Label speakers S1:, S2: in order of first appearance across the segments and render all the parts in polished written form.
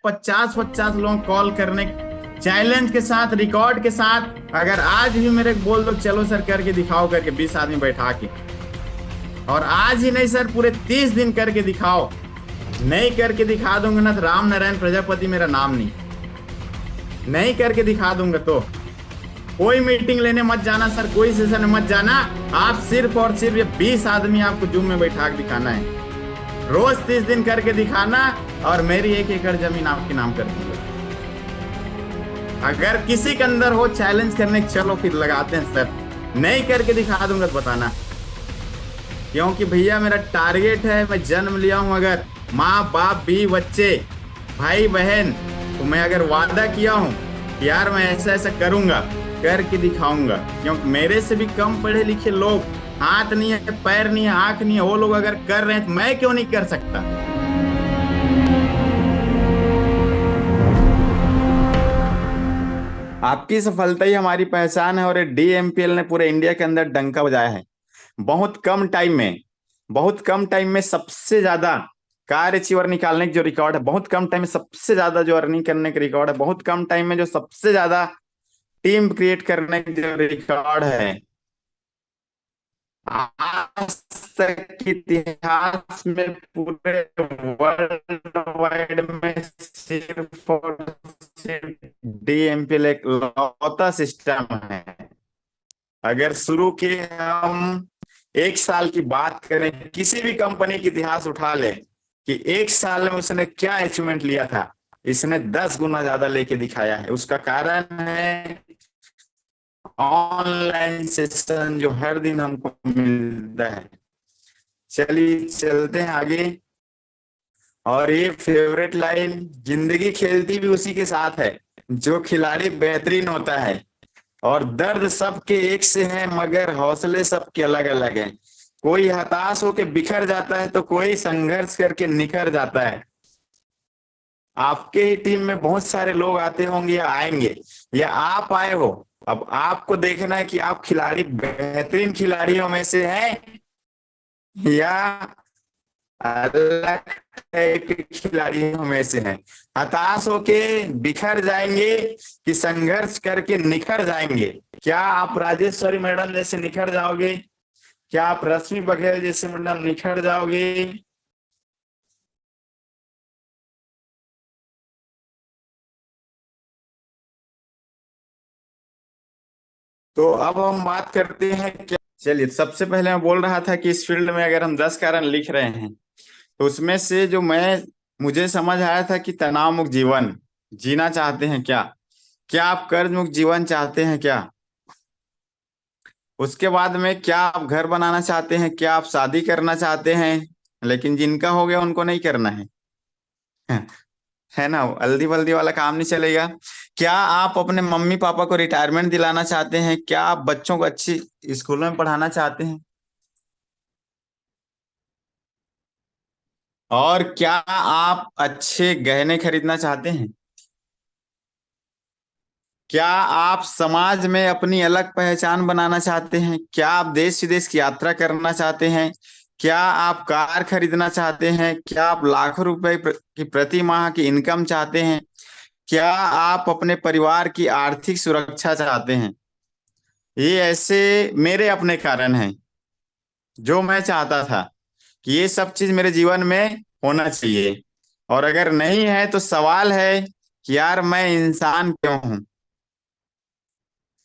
S1: 50-50 लोग कॉल करने, चैलेंज के साथ, रिकॉर्ड के साथ। अगर आज भी मेरे को बोल दो चलो सर करके दिखाओ, करके 20 आदमी बैठा के, और आज ही नहीं सर पूरे 30 दिन करके दिखाओ, नहीं करके दिखा दूंगा ना तो राम नारायण प्रजापति मेरा नाम नहीं करके दिखा दूंगा। तो कोई मीटिंग लेने मत जाना सर, कोई सेशन में मत जाना। आप सिर्फ और सिर्फ ये 20 आदमी आपको जूम में बैठा के दिखाना है, रोज 30 दिन करके दिखाना, और मेरी 1 एकड़ जमीन आपके नाम कर दूंगा। अगर किसी के अंदर हो चैलेंज करने, चलो फिर लगाते हैं सर, नहीं करके दिखा दूंगा तो बताना। क्योंकि भैया मेरा टारगेट है, मैं जन्म लिया हूं, अगर माँ बाप भी बच्चे भाई बहन, तो मैं अगर वादा किया हूं कि यार मैं ऐसा ऐसा करूंगा, करके दिखाऊंगा। क्योंकि मेरे से भी कम पढ़े लिखे लोग, हाथ नहीं है, पैर नहीं है, आंख नहीं है, वो लोग अगर कर रहे हैं तो मैं क्यों नहीं कर सकता। आपकी सफलता ही हमारी पहचान है, और डीएमपीएल ने पूरे इंडिया के अंदर डंका बजाया है। बहुत कम टाइम में सबसे ज्यादा कार अचीवर निकालने की जो रिकॉर्ड है, बहुत कम टाइम में सबसे ज्यादा जो अर्निंग करने का रिकॉर्ड है, बहुत कम टाइम में जो सबसे ज्यादा टीम क्रिएट करने का जो रिकॉर्ड है, आज तक के इतिहास में पूरे वर्ल्ड वाइड में सिर्फ और सिर्फ डीएमपीएल एक लौता सिस्टम है। अगर शुरू के हम 1 साल की बात करें, किसी भी कंपनी की इतिहास उठा ले कि 1 साल में उसने क्या अचीवमेंट लिया था, इसने 10 गुना ज्यादा लेके दिखाया है। उसका कारण है ऑनलाइन सेशन जो हर दिन हमको मिलता है। चलिए चलते हैं आगे। और ये फेवरेट लाइन, जिंदगी खेलती भी उसी के साथ है जो खिलाड़ी बेहतरीन होता है, और दर्द सबके एक से है मगर हौसले सबके अलग अलग हैं। कोई हताश होकर बिखर जाता है तो कोई संघर्ष करके निखर जाता है। आपके ही टीम में बहुत सारे लोग आते होंगे या आएंगे, या आप आए हो। अब आपको देखना है कि आप खिलाड़ी बेहतरीन खिलाड़ियों में से हैं या अलग टाइप के खिलाड़ियों में से हैं। हताश होके बिखर जाएंगे कि संघर्ष करके निखर जाएंगे। क्या आप राजेश्वरी मैडम जैसे निखर जाओगे? क्या आप रश्मि बघेल जैसे मैडम निखर जाओगे? तो अब हम बात करते हैं क्या। चलिए, सबसे पहले मैं बोल रहा था कि इस फील्ड में अगर हम 10 कारण लिख रहे हैं, तो उसमें से जो मुझे समझ आया था कि तनाव मुक्त जीवन जीना चाहते हैं क्या, क्या आप कर्ज मुक्त जीवन चाहते हैं क्या, उसके बाद में क्या आप घर बनाना चाहते हैं, क्या आप शादी करना चाहते हैं, लेकिन जिनका हो गया उनको नहीं करना है, है ना, हल्दी बल्दी वाला काम नहीं चलेगा। क्या आप अपने मम्मी पापा को रिटायरमेंट दिलाना चाहते हैं, क्या आप बच्चों को अच्छी स्कूलों में पढ़ाना चाहते हैं, और क्या आप अच्छे गहने खरीदना चाहते हैं, क्या आप समाज में अपनी अलग पहचान बनाना चाहते हैं, क्या आप देश विदेश की यात्रा करना चाहते हैं, क्या आप कार खरीदना चाहते हैं, क्या आप लाखों रुपए की प्रति माह की इनकम चाहते हैं, क्या आप अपने परिवार की आर्थिक सुरक्षा चाहते हैं। ये ऐसे मेरे अपने कारण हैं जो मैं चाहता था कि ये सब चीज मेरे जीवन में होना चाहिए। और अगर नहीं है तो सवाल है कि यार मैं इंसान क्यों हूं।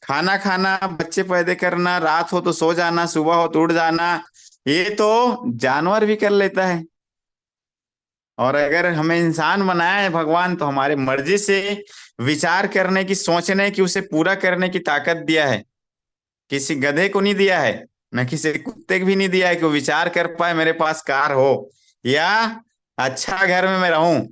S1: खाना खाना, बच्चे पैदा करना, रात हो तो सो जाना, सुबह हो तो उठ जाना, ये तो जानवर भी कर लेता है। और अगर हमें इंसान बनाया है भगवान, तो हमारे मर्जी से विचार करने की, सोचने की, उसे पूरा करने की ताकत दिया है। किसी गधे को नहीं दिया है, न किसी कुत्ते को भी नहीं दिया है कि वो विचार कर पाए मेरे पास कार हो, या अच्छा घर में मैं रहूं,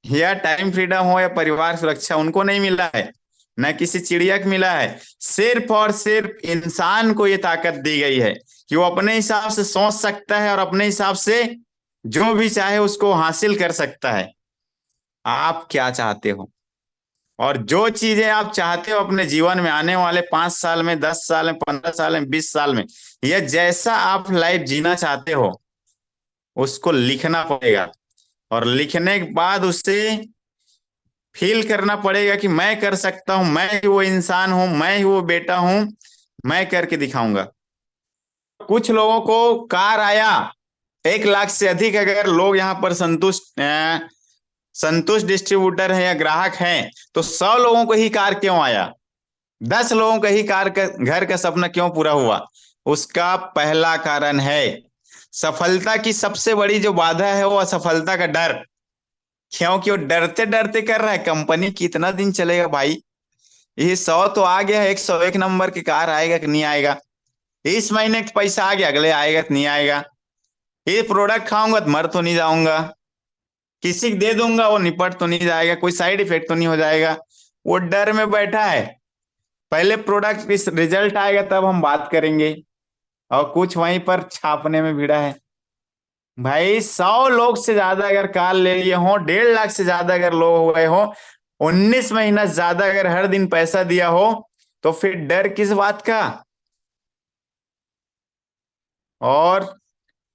S1: या टाइम फ्रीडम हो, या परिवार सुरक्षा, उनको नहीं मिला है। न किसी चिड़िया को मिला है। सिर्फ और सिर्फ इंसान को ये ताकत दी गई है कि वो अपने हिसाब से सोच सकता है और अपने हिसाब से जो भी चाहे उसको हासिल कर सकता है। आप क्या चाहते हो, और जो चीजें आप चाहते हो अपने जीवन में आने वाले 5 साल में, 10 साल में, 15 साल में, 20 साल में, या जैसा आप लाइफ जीना चाहते हो, उसको लिखना पड़ेगा। और लिखने के बाद उसे फील करना पड़ेगा कि मैं कर सकता हूं, मैं ही वो इंसान हूं, मैं ही वो बेटा हूं, मैं करके दिखाऊंगा। कुछ लोगों को कार आया 1 लाख से अधिक, अगर लोग यहाँ पर संतुष्ट डिस्ट्रीब्यूटर है या ग्राहक हैं, तो 100 लोगों को ही कार क्यों आया, 10 लोगों का ही कार का घर का सपना क्यों पूरा हुआ? उसका पहला कारण है सफलता की सबसे बड़ी जो बाधा है वो असफलता का डर। क्योंकि वो डरते डरते कर रहा है, कंपनी कितना दिन चलेगा भाई, ये 100 तो आ गया है, 101 नंबर की कार आएगा कि नहीं आएगा, इस महीने का पैसा आ गया, अगले आएगा कि नहीं आएगा, ये प्रोडक्ट खाऊंगा तो मर तो नहीं जाऊंगा, किसी को दे दूंगा वो निपट तो नहीं जाएगा, कोई साइड इफेक्ट तो नहीं हो जाएगा। वो डर में बैठा है, पहले प्रोडक्ट इस रिजल्ट आएगा तब हम बात करेंगे, और कुछ वहीं पर छापने में भिड़ा है। भाई 100 लोग से ज्यादा अगर कार ले लिए हो, 1.5 लाख से ज्यादा अगर लोग हो गए हो, 19 महीना से ज्यादा अगर हर दिन पैसा दिया हो, तो फिर डर किस बात का? और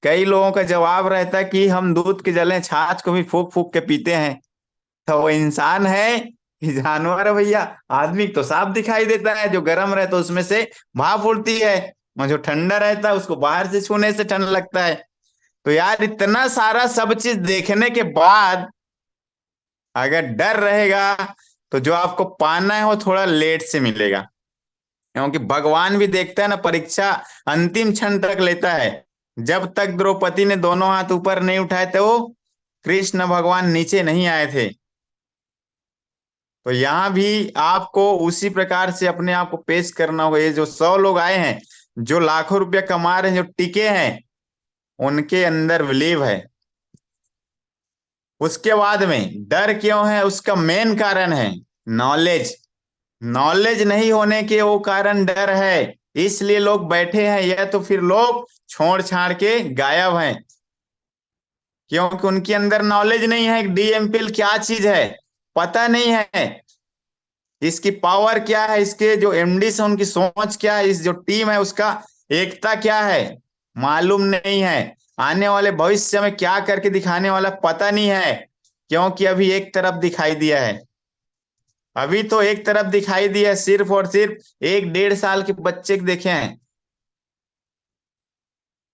S1: कई लोगों का जवाब रहता है कि हम दूध के जले छाछ को भी फूक फूक के पीते हैं। तो वो इंसान है कि जानवर है भैया? आदमी तो साफ दिखाई देता है, जो गर्म रहता है उसमें से भाप उड़ती है, और जो ठंडा रहता है उसको बाहर से छूने से ठंड लगता है। तो यार इतना सारा सब चीज देखने के बाद अगर डर रहेगा, तो जो आपको पाना है वो थोड़ा लेट से मिलेगा। क्योंकि भगवान भी देखता है ना, परीक्षा अंतिम क्षण तक लेता है। जब तक द्रौपदी ने दोनों हाथ ऊपर नहीं उठाए थे, वो कृष्ण भगवान नीचे नहीं आए थे। तो यहाँ भी आपको उसी प्रकार से अपने आप को पेश करना होगा। ये जो 100 लोग आए हैं, जो लाखों रुपया कमा रहे हैं, जो टिके हैं, उनके अंदर बिलीव है। उसके बाद में डर क्यों है, उसका मेन कारण है नॉलेज। नॉलेज नहीं होने के वो कारण डर है, इसलिए लोग बैठे हैं, या तो फिर लोग छोड़ छाड़ के गायब हैं, क्योंकि उनके अंदर नॉलेज नहीं है। डीएमपीएल क्या चीज है पता नहीं है, इसकी पावर क्या है, इसके जो एमडी है उनकी सोच क्या है, इस जो टीम है उसका एकता क्या है, मालूम नहीं है। आने वाले भविष्य में क्या करके दिखाने वाला पता नहीं है, क्योंकि अभी एक तरफ दिखाई दिया है। अभी तो एक तरफ दिखाई दिया है, सिर्फ और सिर्फ 1 1.5 साल के बच्चे को देखे हैं,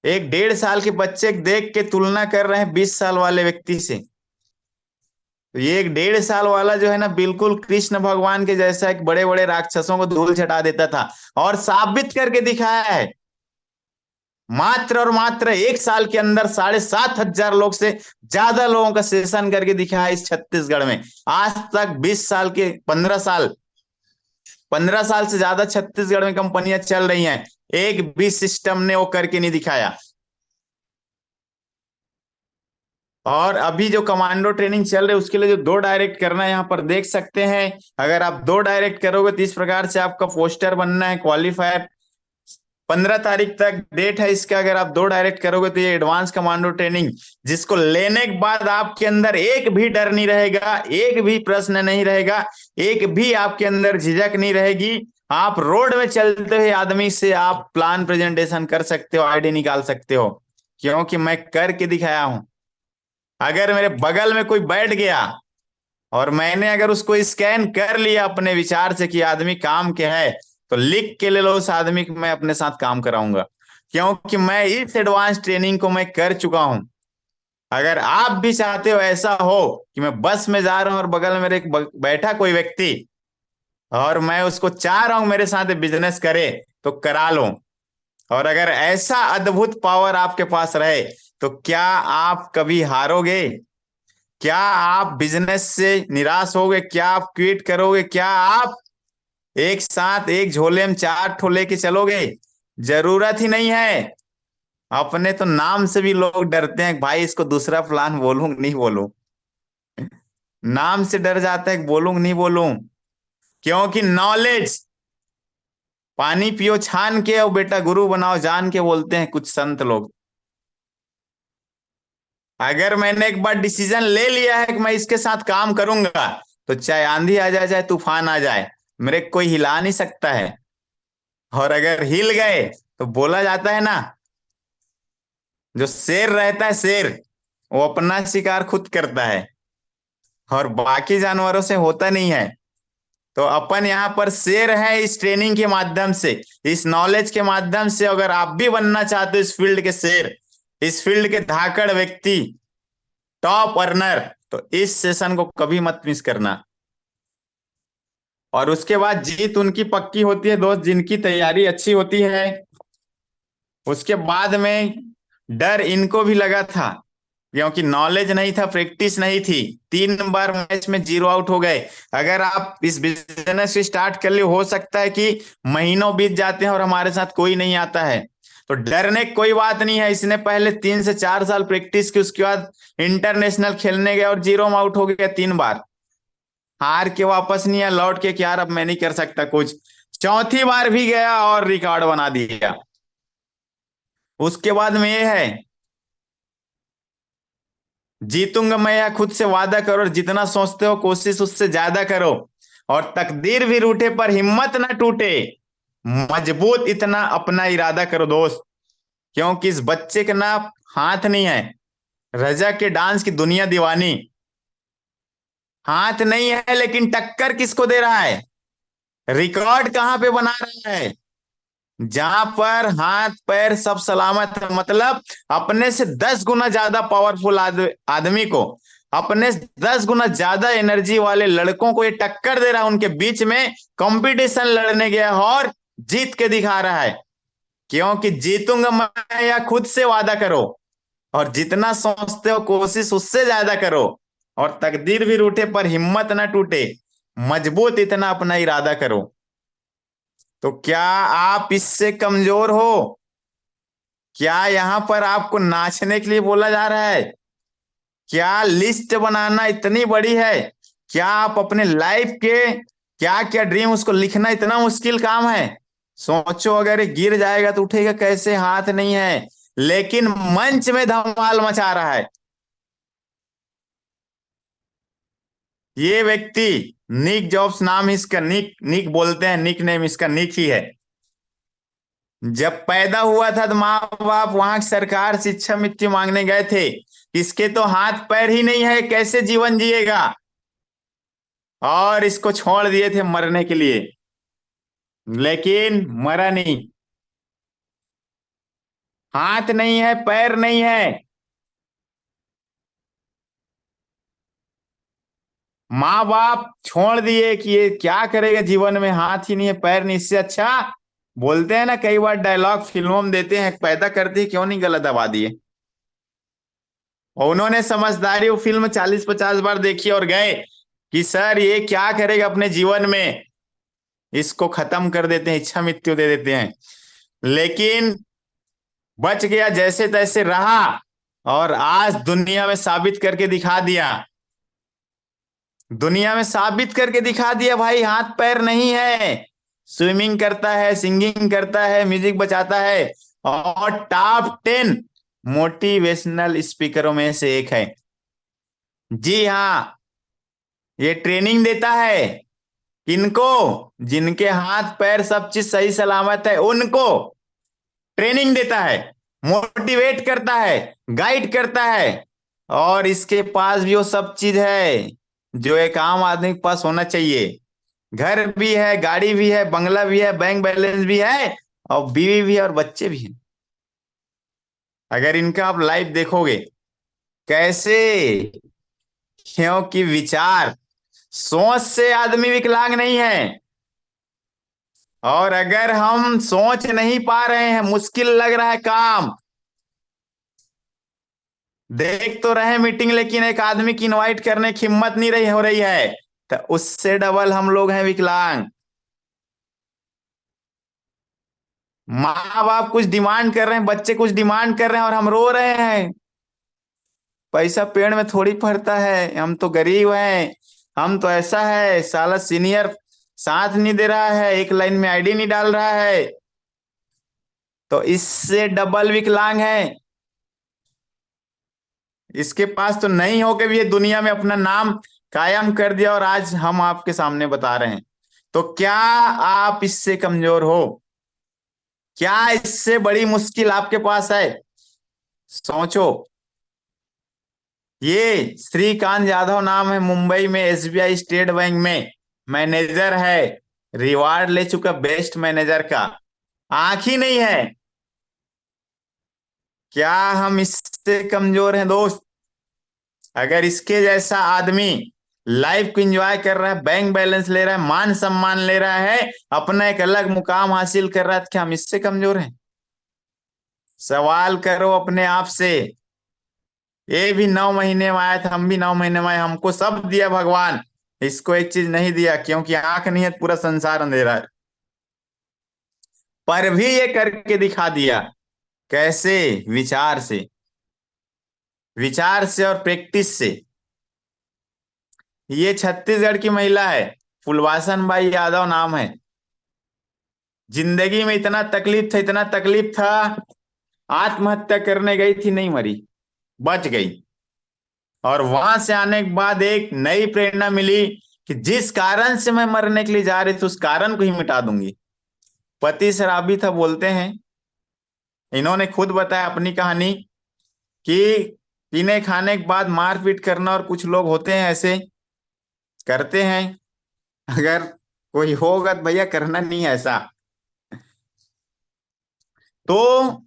S1: 1 1.5 साल के बच्चे को देख के तुलना कर रहे हैं 20 साल वाले व्यक्ति से। तो ये 1 1.5 साल वाला जो है ना, बिल्कुल कृष्ण भगवान के जैसा, एक बड़े बड़े राक्षसों को धूल चटा देता था, और साबित करके दिखाया है। मात्र और मात्र 1 साल के अंदर 7,500 लोग से ज्यादा लोगों का सेशन करके दिखाया है इस छत्तीसगढ़ में। आज तक 20 साल के 15 साल से ज्यादा छत्तीसगढ़ में कंपनियां चल रही हैं, एक भी सिस्टम ने वो करके नहीं दिखाया। और अभी जो कमांडो ट्रेनिंग चल रही है, उसके लिए जो 2 डायरेक्ट करना है, यहाँ पर देख सकते हैं। अगर आप 2 डायरेक्ट करोगे तो इस प्रकार से आपका पोस्टर बनना है, क्वालिफायर 15 तारीख तक डेट है इसका। अगर आप 2 डायरेक्ट करोगे तो ये एडवांस कमांडो ट्रेनिंग, जिसको लेने के बाद आपके अंदर एक भी डर नहीं रहेगा, एक भी प्रश्न नहीं रहेगा, एक भी आपके अंदर झिझक नहीं रहेगी। आप रोड में चलते हुए आदमी से आप प्लान प्रेजेंटेशन कर सकते हो, आईडी निकाल सकते हो, क्योंकि मैं करके दिखाया हूं। अगर मेरे बगल में कोई बैठ गया और मैंने अगर उसको स्कैन कर लिया अपने विचार से कि आदमी काम क्या है, तो लिख के ले लो उस आदमी को, मैं अपने साथ काम कराऊंगा, क्योंकि मैं इस एडवांस ट्रेनिंग को मैं कर चुका हूं। अगर आप भी चाहते हो ऐसा हो कि मैं बस में जा रहा हूं और बगल में मेरे बैठा कोई व्यक्ति, और मैं उसको चाह रहा हूं मेरे साथ बिजनेस करे, तो करा लो। और अगर ऐसा अद्भुत पावर आपके पास रहे, तो क्या आप कभी हारोगे? क्या आप बिजनेस से निराश होगे? क्या आप क्विट करोगे? क्या आप एक साथ एक झोले में 4 ठो लेके चलोगे? जरूरत ही नहीं है। अपने तो नाम से भी लोग डरते हैं, भाई इसको दूसरा प्लान बोलूं नहीं बोलूं, नाम से डर जाता है बोलूं नहीं बोलूं। क्योंकि नॉलेज, पानी पियो छान के और बेटा गुरु बनाओ जान के, बोलते हैं कुछ संत लोग। अगर मैंने एक बार डिसीजन ले लिया है कि मैं इसके साथ काम करूंगा, तो चाहे आंधी आ जाए, चाहे तूफान आ जाए, मेरे को कोई हिला नहीं सकता है। और अगर हिल गए तो बोला जाता है ना, जो शेर रहता है शेर, वो अपना शिकार खुद करता है। और बाकी जानवरों से होता नहीं है। तो अपन यहाँ पर शेर है इस ट्रेनिंग के माध्यम से, इस नॉलेज के माध्यम से। अगर आप भी बनना चाहते हो इस फील्ड के शेर, इस फील्ड के धाकड़ व्यक्ति, टॉप अर्नर, तो इस सेशन को कभी मत मिस करना। और उसके बाद जीत उनकी पक्की होती है दोस्त, जिनकी तैयारी अच्छी होती है। उसके बाद में डर इनको भी लगा था, क्योंकि नॉलेज नहीं था, प्रैक्टिस नहीं थी। 3 बार मैच में 0 आउट हो गए। अगर आप इस बिजनेस से स्टार्ट कर लिए, हो सकता है कि महीनों बीत जाते हैं और हमारे साथ कोई नहीं आता है। तो डरने की कोई बात नहीं है। इसने पहले 3 से 4 साल प्रैक्टिस की, उसके बाद इंटरनेशनल खेलने गया और 0 में आउट हो गया 3 बार। हार के वापस नहीं आया, लौट के कि यार अब मैं नहीं कर सकता कुछ। चौथी बार भी गया और रिकॉर्ड बना दिया। उसके बाद में ये है, जीतूंगा मैं, या खुद से वादा करो, और जितना सोचते हो कोशिश उससे ज्यादा करो। और तकदीर भी रूठे पर हिम्मत ना टूटे, मजबूत इतना अपना इरादा करो दोस्त। क्योंकि इस बच्चे का ना हाथ नहीं है, रजा के डांस की दुनिया दीवानी। हाथ नहीं है लेकिन टक्कर किसको दे रहा है, रिकॉर्ड कहां पे बना रहा है, जहां पर हाथ पैर सब सलामत है। मतलब अपने से 10 गुना ज्यादा पावरफुल आदमी को, अपने से 10 गुना ज्यादा एनर्जी वाले लड़कों को ये टक्कर दे रहा है। उनके बीच में कंपटीशन लड़ने गया और जीत के दिखा रहा है। क्योंकि जीतूंगा मैं, या खुद से वादा करो, और जितना सोचते हो कोशिश उससे ज्यादा करो। और तकदीर भी रूठे पर हिम्मत ना टूटे, मजबूत इतना अपना इरादा करो। तो क्या आप इससे कमजोर हो? क्या यहाँ पर आपको नाचने के लिए बोला जा रहा है? क्या लिस्ट बनाना इतनी बड़ी है? क्या आप अपने लाइफ के क्या क्या ड्रीम, उसको लिखना इतना मुश्किल काम है? सोचो, अगर ये गिर जाएगा तो उठेगा कैसे? हाथ नहीं है, लेकिन मंच में धमाल मचा रहा है ये व्यक्ति। निक जॉब्स नाम इसका, निक निक बोलते हैं, निक नेम इसका निक ही है। जब पैदा हुआ था तो माँ बाप वहां की सरकार शिक्षा मृत्यु मांगने गए थे, इसके तो हाथ पैर ही नहीं है, कैसे जीवन जिएगा। और इसको छोड़ दिए थे मरने के लिए, लेकिन मरा नहीं। हाथ नहीं है, पैर नहीं है, माँ बाप छोड़ दिए कि ये क्या करेगा जीवन में, हाथ ही नहीं है पैर नहीं, इससे अच्छा बोलते हैं ना, कई बार डायलॉग फिल्मों में देते हैं, पैदा करते ही क्यों नहीं गला दबा दिए। और उन्होंने समझदारी वो फिल्म 40-50 बार देखी और गए कि सर ये क्या करेगा अपने जीवन में, इसको खत्म कर देते हैं, इच्छा मृत्यु दे देते हैं। लेकिन बच गया, जैसे तैसे रहा, और आज दुनिया में साबित करके दिखा दिया। दुनिया में साबित करके दिखा दिया भाई, हाथ पैर नहीं है, स्विमिंग करता है, सिंगिंग करता है, म्यूजिक बजाता है, और टॉप 10 मोटिवेशनल स्पीकरों में से एक है। जी हाँ, ये ट्रेनिंग देता है। किनको? जिनके हाथ पैर सब चीज सही सलामत है उनको ट्रेनिंग देता है, मोटिवेट करता है, गाइड करता है। और इसके पास भी वो सब चीज है जो एक आम आदमी के पास होना चाहिए। घर भी है, गाड़ी भी है, बंगला भी है, बैंक बैलेंस भी है, और बीवी भी है, और बच्चे भी हैं। अगर इनका आप लाइफ देखोगे कैसे, क्योंकि विचार, सोच से आदमी विकलांग नहीं है। और अगर हम सोच नहीं पा रहे हैं, मुश्किल लग रहा है काम, देख तो रहे मीटिंग, लेकिन एक आदमी की इनवाइट करने की हिम्मत नहीं रही हो रही है, तो उससे डबल हम लोग हैं विकलांग। माँ बाप कुछ डिमांड कर रहे हैं, बच्चे कुछ डिमांड कर रहे हैं, और हम रो रहे हैं। पैसा पेड़ में थोड़ी फरता है, हम तो गरीब हैं, हम तो ऐसा है, साला सीनियर साथ नहीं दे रहा है, एक लाइन में आईडी नहीं डाल रहा है, तो इससे डबल विकलांग है। इसके पास तो नहीं होके भी ये दुनिया में अपना नाम कायम कर दिया, और आज हम आपके सामने बता रहे हैं। तो क्या आप इससे कमजोर हो? क्या इससे बड़ी मुश्किल आपके पास है? सोचो। ये श्रीकांत यादव नाम है, मुंबई में एसबीआई स्टेट बैंक में मैनेजर है। रिवार्ड ले चुका बेस्ट मैनेजर का। आंख ही नहीं है। क्या हम इससे कमजोर हैं दोस्त? अगर इसके जैसा आदमी लाइफ को एंजॉय कर रहा है, बैंक बैलेंस ले रहा है, मान सम्मान ले रहा है, अपना एक अलग मुकाम हासिल कर रहा है, तो क्या हम इससे कमजोर हैं? सवाल करो अपने आप से। ये भी 9 महीने में आया था, हम भी 9 महीने में आए, हमको सब दिया भगवान, इसको एक चीज नहीं दिया, क्योंकि आंख नहीं है तो पूरा संसार अंधेरा है। पर भी ये करके दिखा दिया। कैसे? विचार से। विचार से और प्रैक्टिस से। ये छत्तीसगढ़ की महिला है, फुलवासन बाई यादव नाम है। जिंदगी में इतना तकलीफ था, इतना तकलीफ था, आत्महत्या करने गई थी, नहीं मरी, बच गई। और वहां से आने के बाद एक नई प्रेरणा मिली कि जिस कारण से मैं मरने के लिए जा रही थी, उस कारण को ही मिटा दूंगी। पति शराबी था बोलते हैं। इन्होंने खुद बताया अपनी कहानी कि पीने खाने के बाद मारपीट करना, और कुछ लोग होते हैं ऐसे करते हैं। अगर कोई होगा तो भैया करना नहीं है ऐसा। तो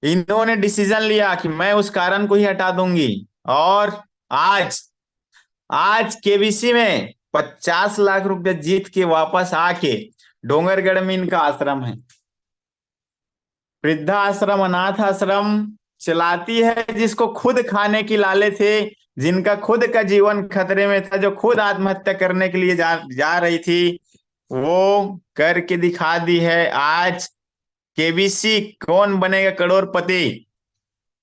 S1: इन्होंने डिसीजन लिया कि मैं उस कारण को ही हटा दूंगी। और आज आज केबीसी में 50 लाख रुपए जीत के वापस आके डोंगरगढ़ में इनका आश्रम है, वृद्धा आश्रम, अनाथ आश्रम चलाती है। जिसको खुद खाने की लाले थे, जिनका खुद का जीवन खतरे में था, जो खुद आत्महत्या करने के लिए जा रही थी, वो करके दिखा दी है। आज केबीसी कौन बनेगा करोड़पति,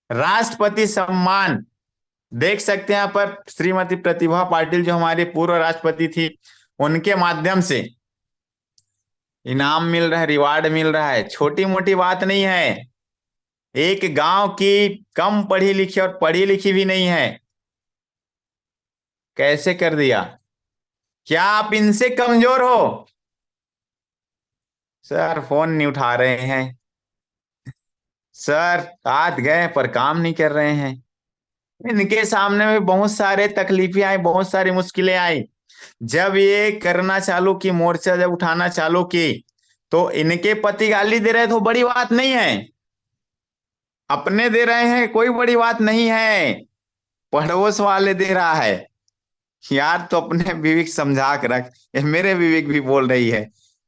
S1: राष्ट्रपति सम्मान देख सकते हैं यहाँ पर। श्रीमती प्रतिभा पाटिल जो हमारी पूर्व राष्ट्रपति थी, उनके माध्यम से इनाम मिल रहा है, रिवार्ड मिल रहा है। छोटी मोटी बात नहीं है। एक गांव की कम पढ़ी लिखी और पढ़ी लिखी भी नहीं है, कैसे कर दिया? क्या आप इनसे कमजोर हो? सर फोन नहीं उठा रहे हैं, सर आज गए पर काम नहीं कर रहे हैं। इनके सामने में बहुत सारे तकलीफें आई, बहुत सारी मुश्किलें आई। जब ये करना चालू की, मोर्चा जब उठाना चालू की, तो इनके पति गाली दे रहे तो बड़ी बात नहीं है। अपने दे रहे हैं कोई बड़ी बात नहीं है, पड़ोस वाले दे रहा है। यार तो अपने विवेक समझा के रख। ये मेरे विवेक भी बोल रही है,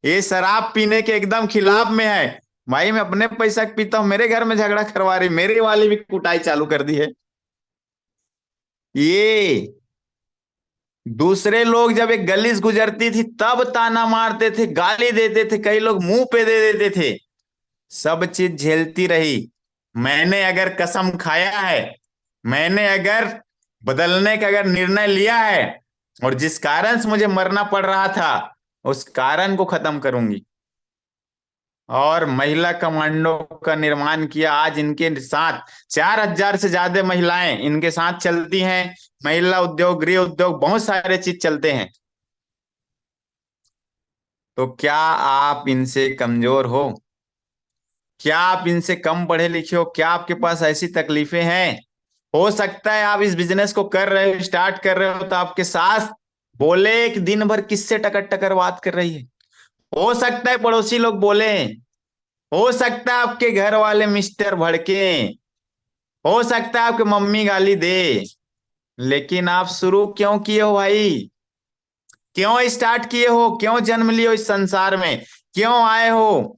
S1: ये शराब पीने के एकदम खिलाफ में है। भाई मैं अपने पैसा के पीता हूँ, मेरे घर में झगड़ा करवा रही, मेरे वाली भी कुटाई चालू कर दी है। ये दूसरे लोग जब एक गली से गुजरती थी तब ताना मारते थे, गाली देते थे, कई लोग मुंह पे दे देते थे, सब चीज झेलती रही। मैंने अगर कसम खाया है, मैंने अगर बदलने का अगर निर्णय लिया है, और जिस कारण से मुझे मरना पड़ रहा था, उस कारण को खत्म करूंगी। और महिला कमांडो का निर्माण किया। आज इनके साथ 4,000 से ज्यादा महिलाएं इनके साथ चलती हैं। महिला उद्योग, गृह उद्योग, बहुत सारे चीज चलते हैं। तो क्या आप इनसे कमजोर हो? क्या आप इनसे कम पढ़े लिखे हो? क्या आपके पास ऐसी तकलीफें हैं? हो सकता है आप इस बिजनेस को कर रहे हो, स्टार्ट कर रहे हो, तो आपके सास बोले कि दिन भर किससे टकर टकर बात कर रही है। हो सकता है पड़ोसी लोग बोले, हो सकता है आपके घर वाले मिस्टर भड़के, हो सकता है आपकी मम्मी गाली दे, लेकिन आप शुरू क्यों किए हो भाई? क्यों स्टार्ट किए हो? क्यों जन्म लिए हो इस संसार में? क्यों आए हो?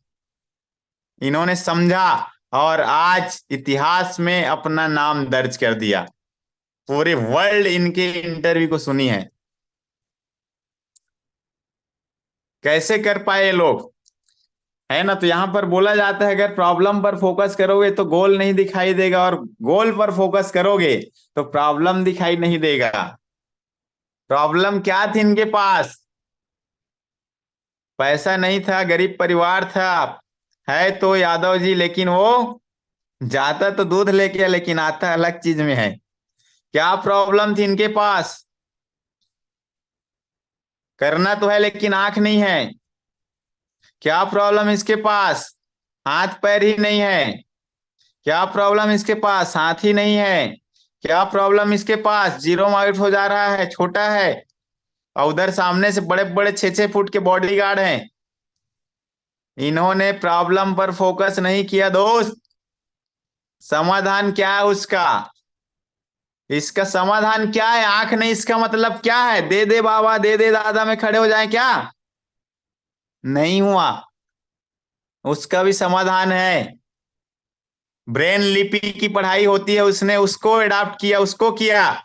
S1: इन्होंने समझा, और आज इतिहास में अपना नाम दर्ज कर दिया। पूरे वर्ल्ड इनके इंटरव्यू को सुनी है। कैसे कर पाए ये लोग? है ना? तो यहां पर बोला जाता है, अगर प्रॉब्लम पर फोकस करोगे तो गोल नहीं दिखाई देगा, और गोल पर फोकस करोगे तो प्रॉब्लम दिखाई नहीं देगा। प्रॉब्लम क्या थी इनके पास? पैसा नहीं था, गरीब परिवार था। है तो यादव जी, लेकिन वो जाता तो दूध लेके, लेकिन आता अलग चीज में है। क्या प्रॉब्लम थी इनके पास? करना तो है लेकिन आंख नहीं है। क्या प्रॉब्लम इसके पास? हाथ पैर ही नहीं है। क्या प्रॉब्लम इसके पास? हाथ ही नहीं है। क्या प्रॉब्लम इसके पास? जीरो मार्क्स हो जा रहा है, छोटा है, और उधर सामने से बड़े बड़े 6-6 फुट के बॉडीगार्ड हैं। इन्होंने प्रॉब्लम पर फोकस नहीं किया दोस्त। समाधान क्या है उसका? इसका समाधान क्या है? आंख नहीं, इसका मतलब क्या है? दे दे बाबा, दे दे दादा में खड़े हो जाए क्या? नहीं हुआ। उसका भी समाधान है। ब्रेन लिपि की पढ़ाई होती है, उसने उसको अडॉप्ट किया, उसको किया।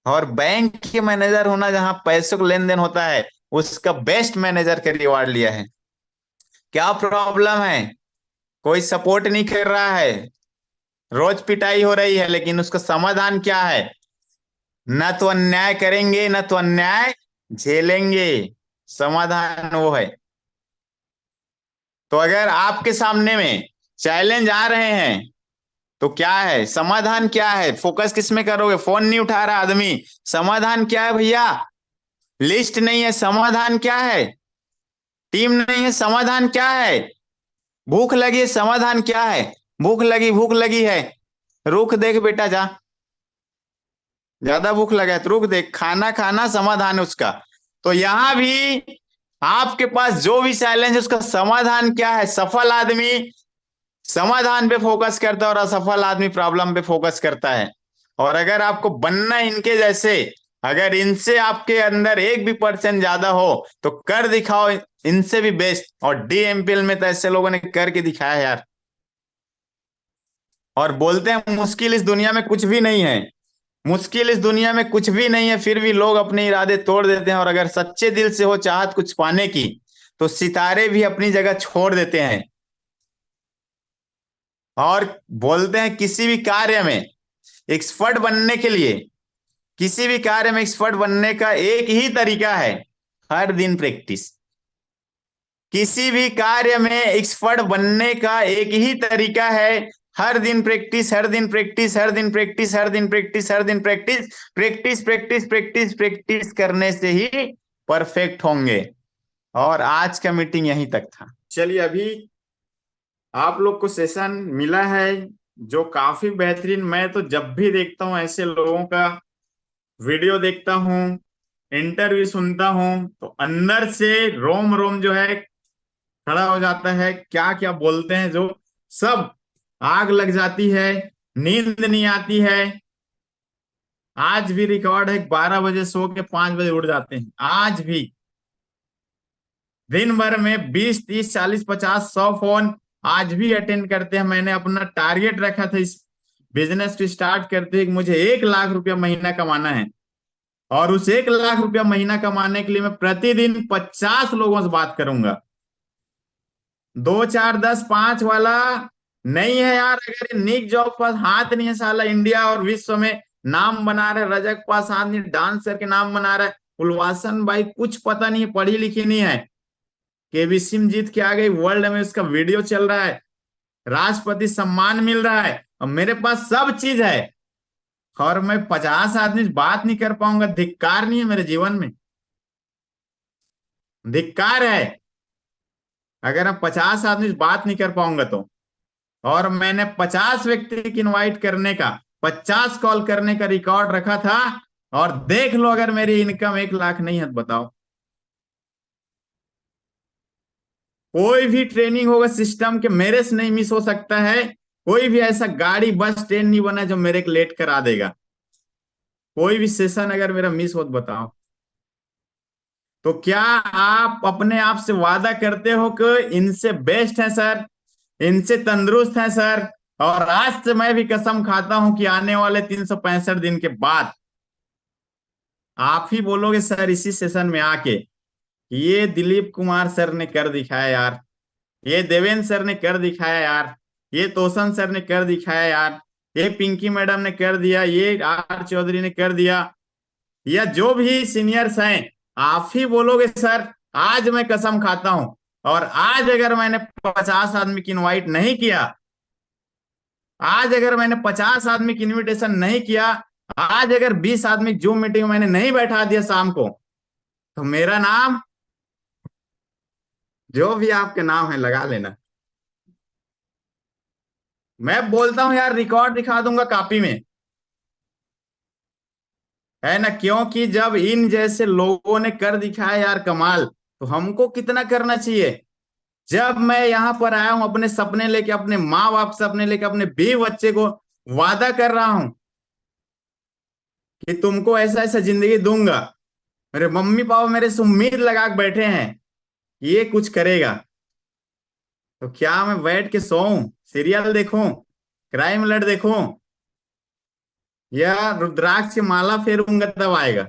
S1: और बैंक के मैनेजर होना, जहां पैसों का लेन देन होता है, उसका बेस्ट मैनेजर का रिवार्ड लिया है। क्या प्रॉब्लम है? कोई सपोर्ट नहीं कर रहा है, रोज पिटाई हो रही है, लेकिन उसका समाधान क्या है? न तो अन्याय करेंगे, न तो अन्याय झेलेंगे। समाधान वो है। तो अगर आपके सामने में चैलेंज आ रहे हैं, तो क्या है समाधान? क्या है? फोकस किस में करोगे? फोन नहीं उठा रहा आदमी। समाधान क्या है भैया? लिस्ट नहीं है, समाधान क्या है? टीम नहीं है, समाधान क्या है? भूख लगी है, समाधान क्या है? भूख लगी है। रुक देख बेटा, जा। ज्यादा भूख लगा है तो रुक देख, खाना खाना समाधान है उसका। तो यहां भी आपके पास जो भी चैलेंज है, उसका समाधान क्या है? सफल आदमी समाधान पे फोकस करता है और असफल आदमी प्रॉब्लम पे फोकस करता है। और अगर आपको बनना है इनके जैसे, अगर इनसे आपके अंदर 1% भी ज्यादा हो, तो कर दिखाओ इनसे भी बेस्ट। और डीएमपीएल में तो ऐसे लोगों ने करके दिखाया यार। और बोलते हैं मुश्किल इस दुनिया में कुछ भी नहीं है। मुश्किल इस दुनिया में कुछ भी नहीं है, फिर भी लोग अपने इरादे तोड़ देते हैं। और अगर सच्चे दिल से हो चाहत कुछ पाने की, तो सितारे भी अपनी जगह छोड़ देते हैं। और बोलते हैं किसी भी कार्य में एक्सपर्ट बनने के लिए, किसी भी कार्य में एक्सपर्ट बनने का एक ही तरीका है, हर दिन प्रैक्टिस। किसी भी कार्य में एक्सपर्ट बनने का एक ही तरीका है, हर दिन प्रैक्टिस, हर दिन प्रैक्टिस, हर दिन प्रैक्टिस, हर दिन प्रैक्टिस, हर दिन practice. Practice practice practice practice करने से ही परफेक्ट होंगे। और आज का मीटिंग यहीं तक था। चलिए, अभी आप लोग को सेशन मिला है जो काफी बेहतरीन। मैं तो जब भी देखता हूँ ऐसे लोगों का वीडियो देखता हूँ, इंटरव्यू सुनता हूँ, तो अंदर से रोम रोम जो है खड़ा हो जाता है। क्या क्या बोलते हैं जो, सब आग लग जाती है, नींद नहीं आती है। आज भी रिकॉर्ड है, 12 बजे सो के 5 बजे उठ जाते हैं आज भी। दिन भर में 20, 30, 40, 50, 100 फोन आज भी अटेंड करते हैं। मैंने अपना टारगेट रखा था इस बिजनेस को स्टार्ट करते ही कि मुझे 1 लाख रुपया महीना कमाना है। और उस 1 लाख रुपया महीना कमाने के लिए मैं प्रतिदिन 50 लोगों से बात करूंगा। 2, 4, 10, 5 वाला नहीं है यार। अगर ये निक जॉब पास हाथ नहीं है, साला इंडिया और विश्व में नाम बना रहे, रजक पास हाथ नहीं, डांसर के नाम बना रहा है, उलवासन भाई कुछ पता नहीं है, पढ़ी लिखी नहीं है, केबी सिंह जीत के आ गई, वर्ल्ड में उसका वीडियो चल रहा है, राष्ट्रपति सम्मान मिल रहा है, और मेरे पास सब चीज है, और मैं 50 आदमी से बात नहीं कर पाऊंगा। धिक्कार नहीं है मेरे जीवन में? धिक्कार है अगर मैं 50 आदमी से बात नहीं कर पाऊंगा तो। और मैंने 50 व्यक्ति की इनवाइट करने का, 50 कॉल करने का रिकॉर्ड रखा था। और देख लो, अगर मेरी इनकम 1 लाख नहीं है तो बताओ। कोई भी ट्रेनिंग होगा सिस्टम के, मेरे से नहीं मिस हो सकता है। कोई भी ऐसा गाड़ी बस ट्रेन नहीं बना जो मेरे को लेट करा देगा। कोई भी सेशन अगर मेरा मिस हो तो बताओ। तो क्या आप अपने आप से वादा करते हो कि इनसे बेस्ट है सर, इनसे तंदुरुस्त है सर? और आज से मैं भी कसम खाता हूं कि आने वाले 365 दिन के बाद आप ही बोलोगे सर इसी सेशन में आके, ये दिलीप कुमार सर ने कर दिखाया यार, ये देवेंद्र सर ने कर दिखाया यार, ये तोसन सर ने कर दिखाया यार, ये पिंकी मैडम ने कर दिया, ये आर चौधरी ने कर दिया, या जो भी सीनियर्स हैं, आप ही बोलोगे सर। आज मैं कसम खाता हूं। और आज अगर मैंने 50 आदमी की इनवाइट नहीं किया, आज अगर मैंने 50 आदमी की इनविटेशन नहीं किया, आज अगर 20 आदमी जूम मीटिंग में मैंने नहीं बैठा दिया शाम को, तो मेरा नाम, जो भी आपके नाम है लगा लेना। मैं बोलता हूं यार, रिकॉर्ड दिखा दूंगा कॉपी में। है ना, क्योंकि जब इन जैसे लोगों ने कर दिखाया यार कमाल, तो हमको कितना करना चाहिए। जब मैं यहाँ पर आया हूँ अपने सपने लेके, अपने माँ बाप सपने लेके, अपने बीवी बच्चे को वादा कर रहा हूँ कि तुमको ऐसा ऐसा जिंदगी दूंगा। मेरे मम्मी पापा मेरे से उम्मीद लगा के बैठे हैं ये कुछ करेगा, तो क्या मैं बैठ के सोऊं, सीरियल देखूं, क्राइम अलर्ट देखूं, या रुद्राक्ष की माला फेरूंगा तब आएगा?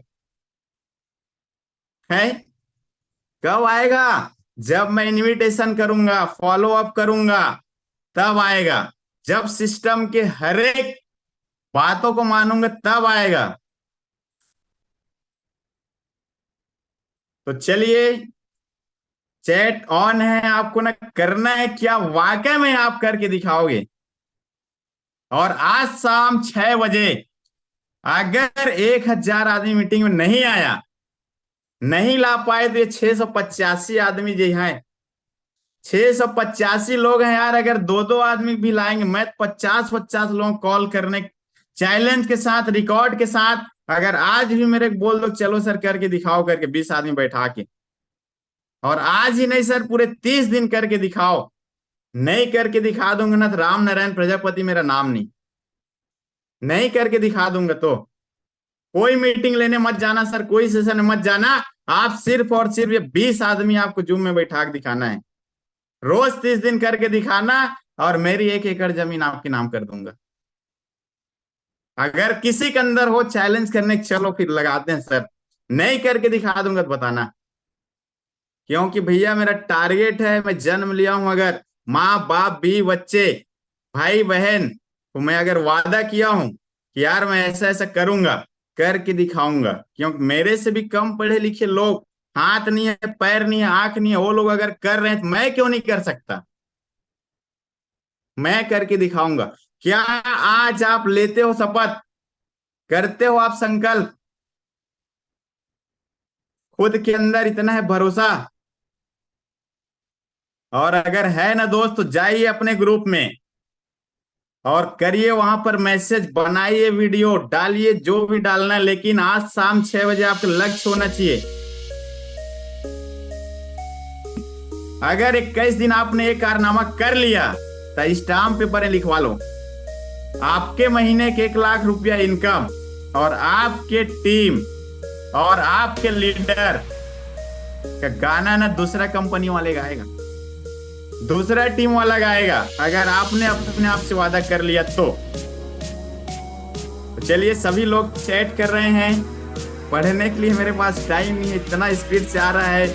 S1: है, कब आएगा? जब मैं इनविटेशन करूंगा, फॉलो अप करूंगा, तब आएगा। जब सिस्टम के हर एक बातों को मानूंगा तब आएगा। तो चलिए, चैट ऑन है, आपको ना करना है क्या, वाकई में आप करके दिखाओगे। और आज शाम 6 बजे अगर 1,000 आदमी मीटिंग में नहीं आया, नहीं ला पाए, तो ये 685 आदमी जो है, 685 लोग हैं यार, अगर दो दो आदमी भी लाएंगे, मैं 50-50 लोग कॉल करने, चैलेंज के साथ, रिकॉर्ड के साथ, अगर आज भी मेरे को बोल दो चलो सर करके दिखाओ, करके 20 आदमी बैठा के, और आज ही नहीं सर पूरे 30 दिन करके दिखाओ, नहीं करके दिखा दूंगा ना तो राम नारायण प्रजापति मेरा नाम नहीं, नहीं करके दिखा दूंगा तो कोई मीटिंग लेने मत जाना सर, कोई सेशन में मत जाना। आप सिर्फ और सिर्फ ये 20 आदमी आपको जूम में बैठा के दिखाना है, रोज 30 दिन करके दिखाना, और मेरी 1 एकड़ जमीन आपके नाम कर दूंगा। अगर किसी के अंदर हो चैलेंज करने, चलो फिर लगाते हैं सर, नहीं करके दिखा दूंगा तो बताना। क्योंकि भैया मेरा टारगेट है, मैं जन्म लिया हूं, अगर माँ बाप भी बच्चे भाई बहन, तो मैं अगर वादा किया हूं कि यार मैं ऐसा ऐसा करूंगा, करके दिखाऊंगा। क्योंकि मेरे से भी कम पढ़े लिखे लोग, हाथ नहीं है, पैर नहीं है, आंख नहीं है, वो लोग अगर कर रहे हैं तो मैं क्यों नहीं कर सकता, मैं करके दिखाऊंगा। क्या आज आप लेते हो शपथ, करते हो आप संकल्प, खुद के अंदर इतना है भरोसा? और अगर है ना दोस्त, तो जाइए अपने ग्रुप में और करिए, वहां पर मैसेज बनाइए, वीडियो डालिए, जो भी डालना है, लेकिन आज शाम 6 बजे आपका लक्ष्य होना चाहिए। अगर 21 दिन आपने एक कारनामा कर लिया तो स्टाम्प पेपर में लिखवा लो, आपके महीने के 1 लाख रुपया इनकम, और आपके टीम और आपके लीडर का गाना ना दूसरा कंपनी वाले गाएगा, दूसरा टीम वाला गाएगा, अगर आपने अपने आप से वादा कर लिया तो। चलिए, सभी लोग चैट कर रहे हैं, पढ़ने के लिए मेरे पास टाइम नहीं है, इतना स्पीड से आ रहा है।